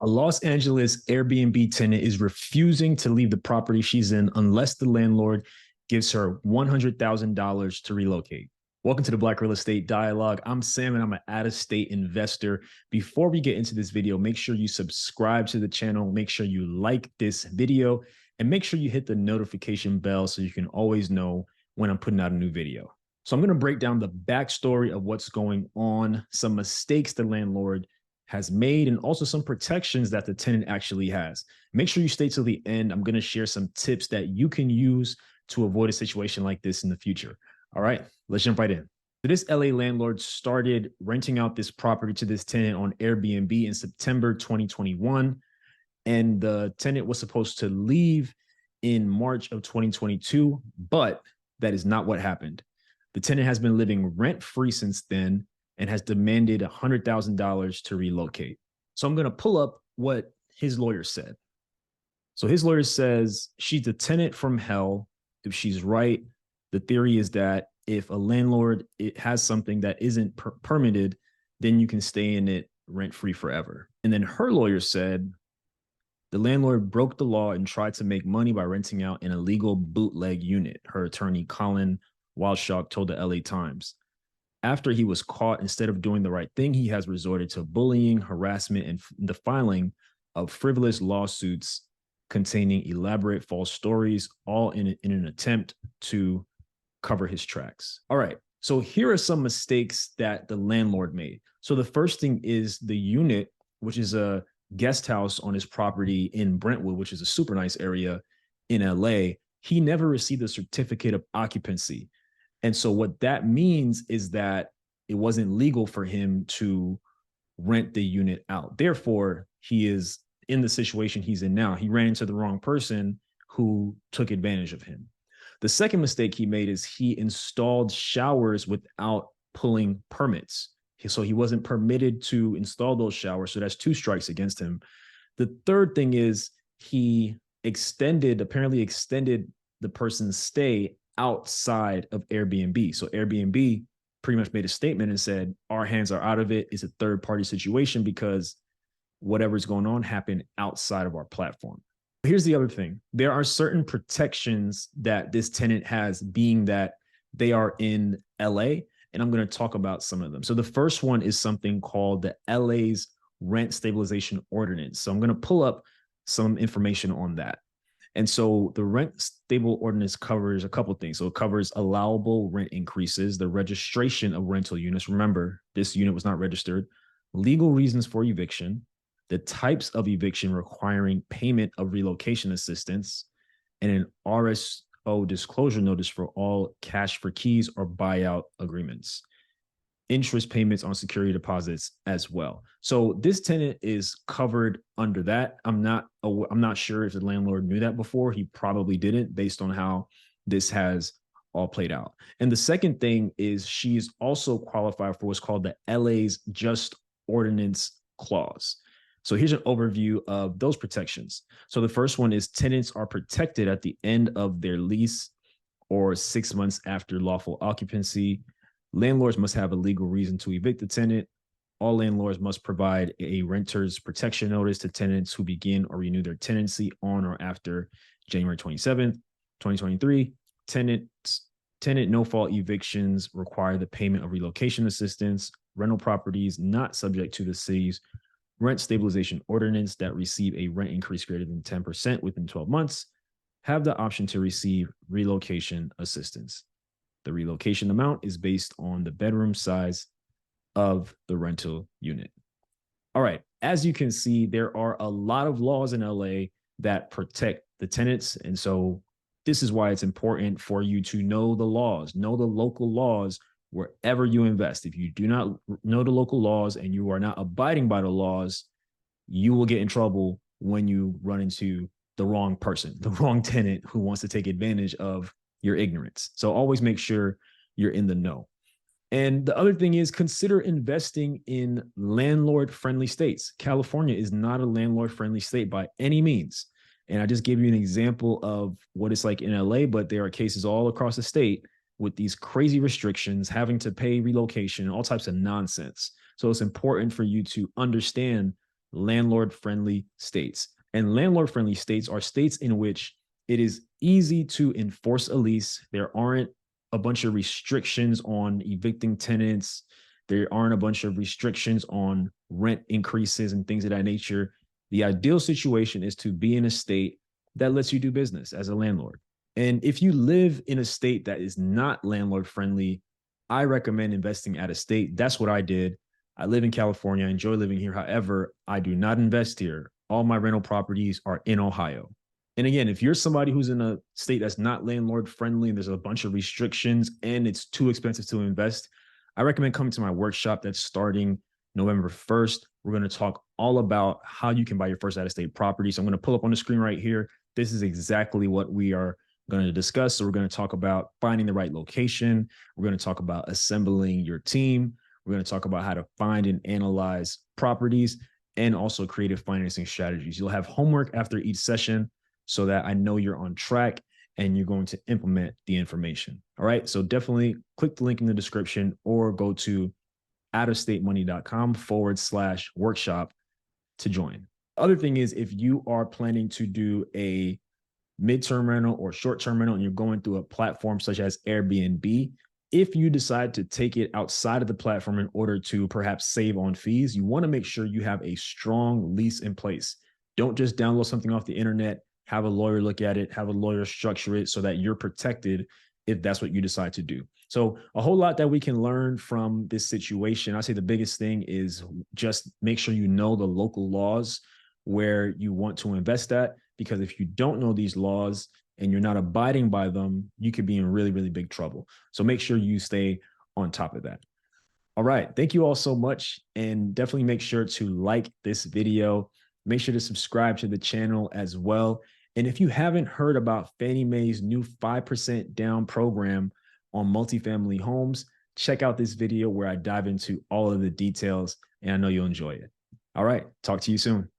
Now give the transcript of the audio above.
A Los Angeles Airbnb tenant is refusing to leave the property she's in unless the landlord gives her $100,000 to relocate. Welcome to the Black Real Estate Dialogue. I'm Sam and I'm an out-of-state investor. Before we get into this video, make sure you subscribe to the channel, make sure you like this video, and make sure you hit the notification bell so you can always know when I'm putting out a new video. So I'm going to break down the backstory of what's going on, some mistakes the landlord has made, and also some protections that the tenant actually has. Make sure you stay till the end. I'm going to share some tips that you can use to avoid a situation like this in the future. All right, let's jump right in. So this LA landlord started renting out this property to this tenant on Airbnb in September 2021. And the tenant was supposed to leave in March of 2022, but that is not what happened. The tenant has been living rent-free since then and has demanded $100,000 to relocate. So I'm going to pull up what his lawyer said. So his lawyer says she's a tenant from hell. If she's right, the theory is that if a landlord has something that isn't permitted, then you can stay in it rent-free forever. And then her lawyer said the landlord broke the law and tried to make money by renting out an illegal bootleg unit, her attorney Colin Walshaw told the LA Times. After he was caught, instead of doing the right thing, he has resorted to bullying, harassment, and the filing of frivolous lawsuits containing elaborate false stories, all in an attempt to cover his tracks. All right, so here are some mistakes that the landlord made. So the first thing is the unit, which is a guest house on his property in Brentwood, which is a super nice area in LA. He never received a certificate of occupancy. And so what that means is that it wasn't legal for him to rent the unit out. Therefore, he is in the situation he's in now. He ran into the wrong person who took advantage of him. The second mistake he made is he installed showers without pulling permits. So he wasn't permitted to install those showers. So that's 2 strikes against him. The third thing is he apparently extended the person's stay outside of Airbnb. So Airbnb pretty much made a statement and said, our hands are out of it. It's a third-party situation because whatever's going on happened outside of our platform. Here's the other thing. There are certain protections that this tenant has, being that they are in LA, and I'm going to talk about some of them. So the first one is something called the LA's Rent Stabilization Ordinance. So I'm going to pull up some information on that. And so the rent stable ordinance covers a couple of things. So it covers allowable rent increases, the registration of rental units. Remember, this unit was not registered, legal reasons for eviction, the types of eviction requiring payment of relocation assistance, and an RSO disclosure notice for all cash for keys or buyout agreements. Interest payments on security deposits as well. So this tenant is covered under that. I'm not sure if the landlord knew that before. He probably didn't, based on how this has all played out. And the second thing is she's also qualified for what's called the LA's Just Ordinance Clause. So here's an overview of those protections. So the first one is tenants are protected at the end of their lease or 6 months after lawful occupancy. Landlords must have a legal reason to evict the tenant. All landlords must provide a renter's protection notice to tenants who begin or renew their tenancy on or after January 27th, 2023. Tenant no-fault evictions require the payment of relocation assistance. Rental properties not subject to the city's rent stabilization ordinance that receive a rent increase greater than 10% within 12 months have the option to receive relocation assistance. The relocation amount is based on the bedroom size of the rental unit. All right, as you can see, there are a lot of laws in LA that protect the tenants. And so this is why it's important for you to know the laws, know the local laws wherever you invest. If you do not know the local laws and you are not abiding by the laws, you will get in trouble when you run into the wrong person, the wrong tenant who wants to take advantage of your ignorance. So always make sure you're in the know. And the other thing is consider investing in landlord-friendly states. California is not a landlord-friendly state by any means. And I just gave you an example of what it's like in LA, but there are cases all across the state with these crazy restrictions, having to pay relocation, all types of nonsense. So it's important for you to understand landlord-friendly states. And landlord-friendly states are states in which it is easy to enforce a lease. There aren't a bunch of restrictions on evicting tenants. There aren't a bunch of restrictions on rent increases and things of that nature. The ideal situation is to be in a state that lets you do business as a landlord. And if you live in a state that is not landlord friendly, I recommend investing out of state. That's what I did. I live in California. I enjoy living here. However, I do not invest here. All my rental properties are in Ohio. And again, if you're somebody who's in a state that's not landlord friendly and there's a bunch of restrictions and it's too expensive to invest, I recommend coming to my workshop that's starting November 1st. We're going to talk all about how you can buy your first out-of-state property. So I'm going to pull up on the screen right here. This is exactly what we are going to discuss. So we're going to talk about finding the right location. We're going to talk about assembling your team. We're going to talk about how to find and analyze properties and also creative financing strategies. You'll have homework after each session so that I know you're on track and you're going to implement the information. All right. So definitely click the link in the description or go to outofstatemoney.com/workshop to join. Other thing is, if you are planning to do a midterm rental or short-term rental and you're going through a platform such as Airbnb, if you decide to take it outside of the platform in order to perhaps save on fees, you want to make sure you have a strong lease in place. Don't just download something off the internet, have a lawyer look at it, have a lawyer structure it so that you're protected if that's what you decide to do. So a whole lot that we can learn from this situation. I say the biggest thing is just make sure you know the local laws where you want to invest at, because if you don't know these laws and you're not abiding by them, you could be in really, really big trouble. So make sure you stay on top of that. All right. Thank you all so much. And definitely make sure to like this video. Make sure to subscribe to the channel as well. And if you haven't heard about Fannie Mae's new 5% down program on multifamily homes, check out this video where I dive into all of the details, and I know you'll enjoy it. All right. Talk to you soon.